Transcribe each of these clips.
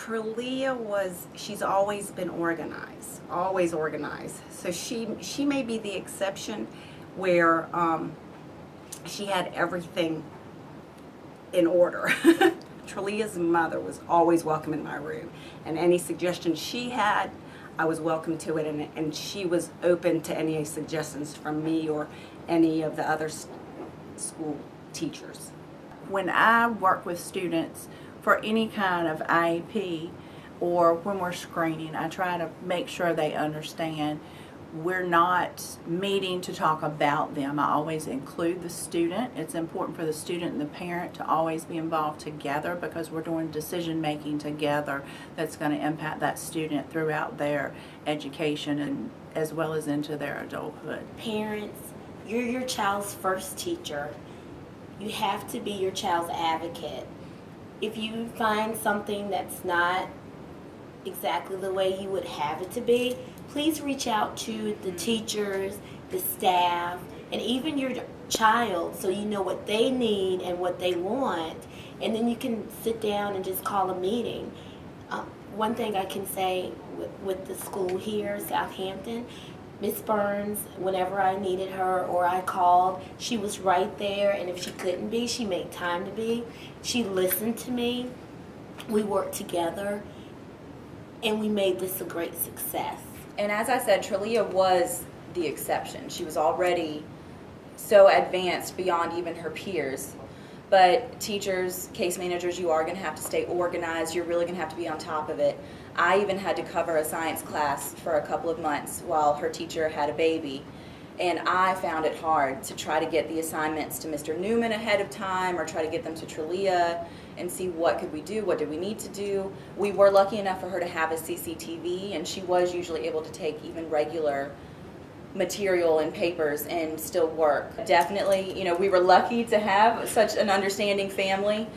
Trelia she's always been organized, always organized. So she may be the exception where she had everything in order. Trelia's mother was always welcome in my room, and any suggestions she had, I was welcome to it, and she was open to any suggestions from me or any of the other school teachers. When I work with students for any kind of IEP or when we're screening, I try to make sure they understand we're not meeting to talk about them. I always include the student. It's important for the student and the parent to always be involved together because we're doing decision making together that's going to impact that student throughout their education and as well as into their adulthood. Parents, you're your child's first teacher. You have to be your child's advocate. If you find something that's not exactly the way you would have it to be, please reach out to the teachers, the staff, and even your child so you know what they need and what they want, and then you can sit down and just call a meeting. One thing I can say with the school here, Southampton, Miss Burns, whenever I needed her or I called, she was right there, and if she couldn't be, she made time to be. She listened to me. We worked together, and we made this a great success. And as I said, Trelia was the exception. She was already so advanced beyond even her peers. But teachers, case managers, you are going to have to stay organized. You're really going to have to be on top of it. I even had to cover a science class for a couple of months while her teacher had a baby. And I found it hard to try to get the assignments to Mr. Newman ahead of time or try to get them to Trelia and see what could we do, what did we need to do. We were lucky enough for her to have a CCTV, and she was usually able to take even regular material and papers and still work. Definitely, we were lucky to have such an understanding family,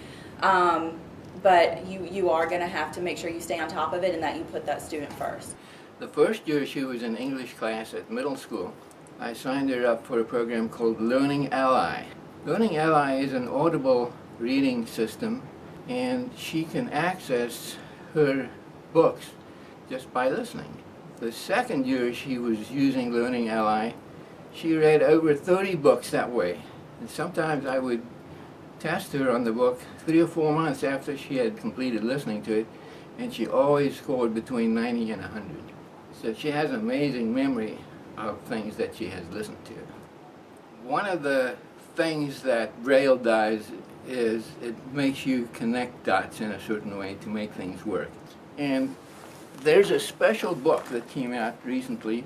but you are going to have to make sure you stay on top of it and that you put that student first. The first year she was in English class at middle school, I signed her up for a program called Learning Ally. Learning Ally is an audible reading system, and she can access her books just by listening. The second year she was using Learning Ally, she read over 30 books that way. And sometimes I would test her on the book 3 or 4 months after she had completed listening to it, and she always scored between 90 and 100. So she has amazing memory of things that she has listened to. One of the things that Braille does is it makes you connect dots in a certain way to make things work. And there's a special book that came out recently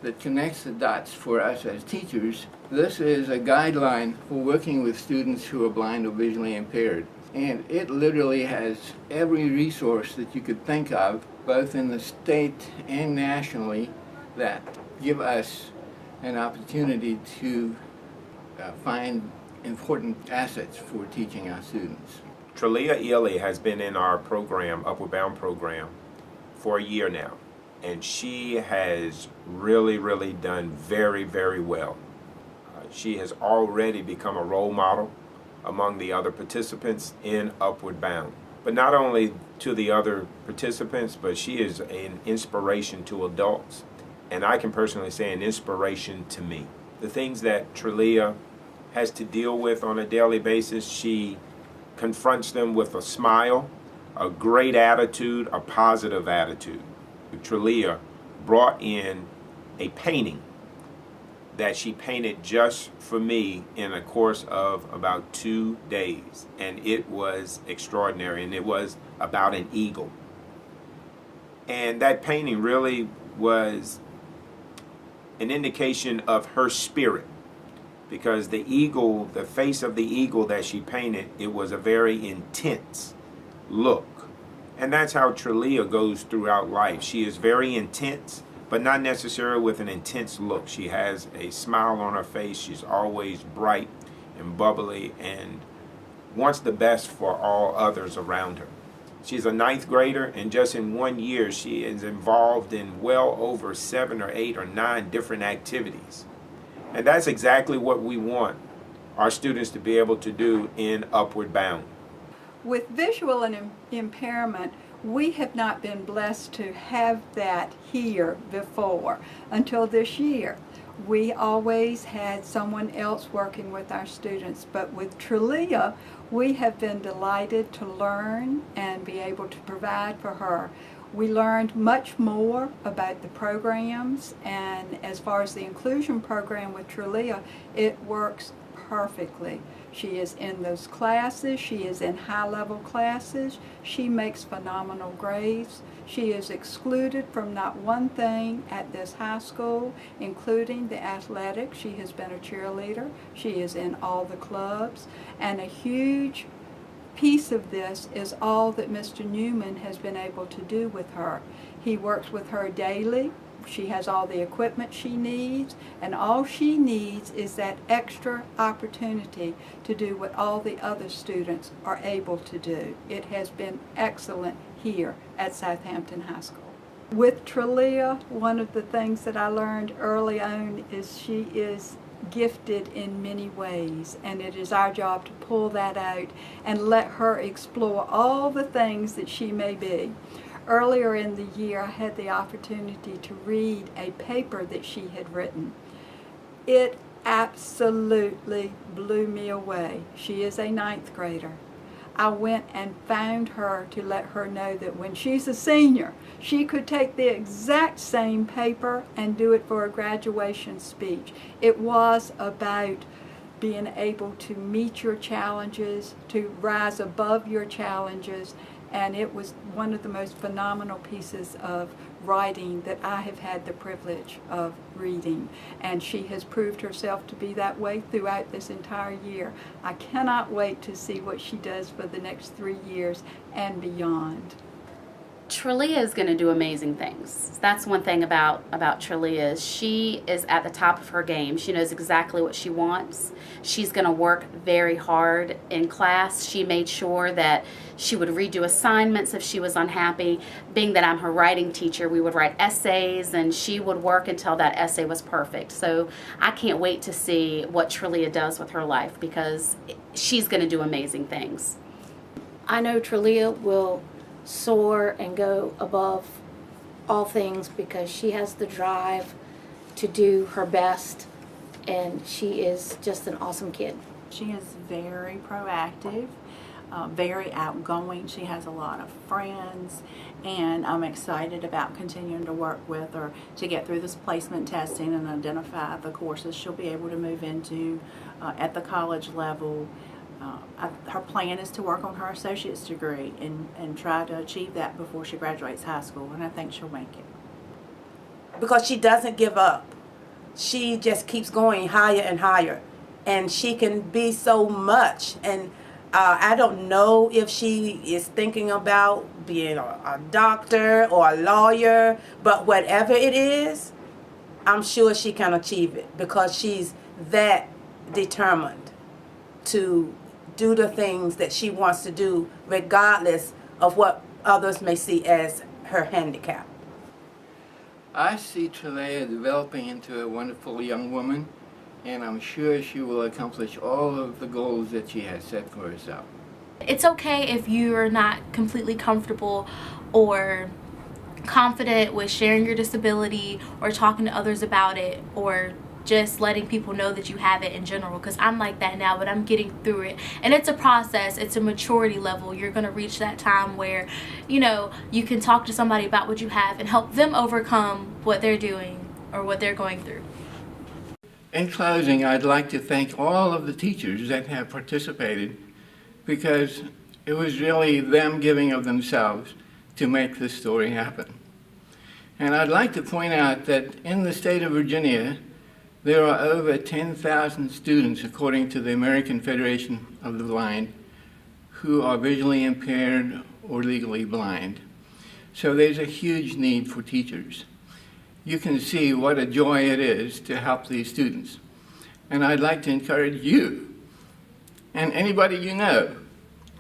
that connects the dots for us as teachers. This is a guideline for working with students who are blind or visually impaired. And it literally has every resource that you could think of, both in the state and nationally, that give us an opportunity to find important assets for teaching our students. Trelia Ely has been in our program, Upward Bound program, for a year now, and she has really done very, very well. She has already become a role model among the other participants in Upward Bound. But not only to the other participants, but she is an inspiration to adults, and I can personally say an inspiration to me. The things that Trelia has to deal with on a daily basis, she confronts them with a smile, a great attitude, a positive attitude. Trelia brought in a painting that she painted just for me in a course of about 2 days, and it was extraordinary, and it was about an eagle. And that painting really was an indication of her spirit, because the eagle, the face of the eagle that she painted, it was a very intense look. And that's how Trelia goes throughout life. She is very intense, but not necessarily with an intense look. She has a smile on her face. She's always bright and bubbly and wants the best for all others around her. She's a 9th grader, and just in 1 year, she is involved in well over 7 or 8 or 9 different activities. And that's exactly what we want our students to be able to do in Upward Bound. With visual impairment, We have not been blessed to have that here before until this year. We always had someone else working with our students, but with Trillia, we have been delighted to learn and be able to provide for her. We learned much more about the programs, and as far as the inclusion program with Trillia, it works perfectly. She is in those classes, she is in high-level classes, she makes phenomenal grades. She is excluded from not one thing at this high school, including the athletics. She has been a cheerleader, she is in all the clubs, and a huge piece of this is all that Mr. Newman has been able to do with her. He works with her daily. She has all the equipment she needs, and all she needs is that extra opportunity to do what all the other students are able to do. It has been excellent here at Southampton High School. With Trillia, one of the things that I learned early on is she is gifted in many ways, and it is our job to pull that out and let her explore all the things that she may be. Earlier in the year, I had the opportunity to read a paper that she had written. It absolutely blew me away. She is a ninth grader. I went and found her to let her know that when she's a senior, she could take the exact same paper and do it for a graduation speech. It was about being able to meet your challenges, to rise above your challenges, and it was one of the most phenomenal pieces of writing that I have had the privilege of reading, and she has proved herself to be that way throughout this entire year. I cannot wait to see what she does for the next 3 years and beyond. Trillia is going to do amazing things. That's one thing about Trillia is she is at the top of her game. She knows exactly what she wants. She's going to work very hard in class. She made sure that she would redo assignments if she was unhappy. Being that I'm her writing teacher, we would write essays, and she would work until that essay was perfect. So I can't wait to see what Trillia does with her life, because she's going to do amazing things. I know Trillia will soar and go above all things because she has the drive to do her best, and she is just an awesome kid. She is very proactive, very outgoing. She has a lot of friends, and I'm excited about continuing to work with her to get through this placement testing and identify the courses she'll be able to move into at the college level. Her plan is to work on her associate's degree and try to achieve that before she graduates high school, and I think she'll make it. Because she doesn't give up. She just keeps going higher and higher, and she can be so much. And I don't know if she is thinking about being a doctor or a lawyer, but whatever it is, I'm sure she can achieve it because she's that determined to do the things that she wants to do regardless of what others may see as her handicap. I see Trillia developing into a wonderful young woman, and I'm sure she will accomplish all of the goals that she has set for herself. It's okay if you're not completely comfortable or confident with sharing your disability or talking to others about it, or just letting people know that you have it in general, because I'm like that now, but I'm getting through it, and it's a process. It's a maturity level. You're going to reach that time where you can talk to somebody about what you have and help them overcome what they're doing or what they're going through. In closing, I'd like to thank all of the teachers that have participated, because it was really them giving of themselves to make this story happen. And I'd like to point out that in the state of Virginia, there are over 10,000 students, according to the American Federation of the Blind, who are visually impaired or legally blind. So there's a huge need for teachers. You can see what a joy it is to help these students. And I'd like to encourage you and anybody you know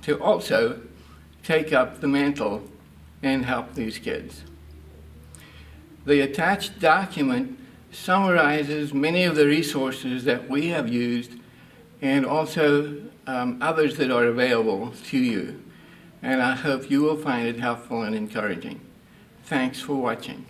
to also take up the mantle and help these kids. The attached document summarizes many of the resources that we have used, and also others that are available to you. and I hope you will find it helpful and encouraging. Thanks for watching.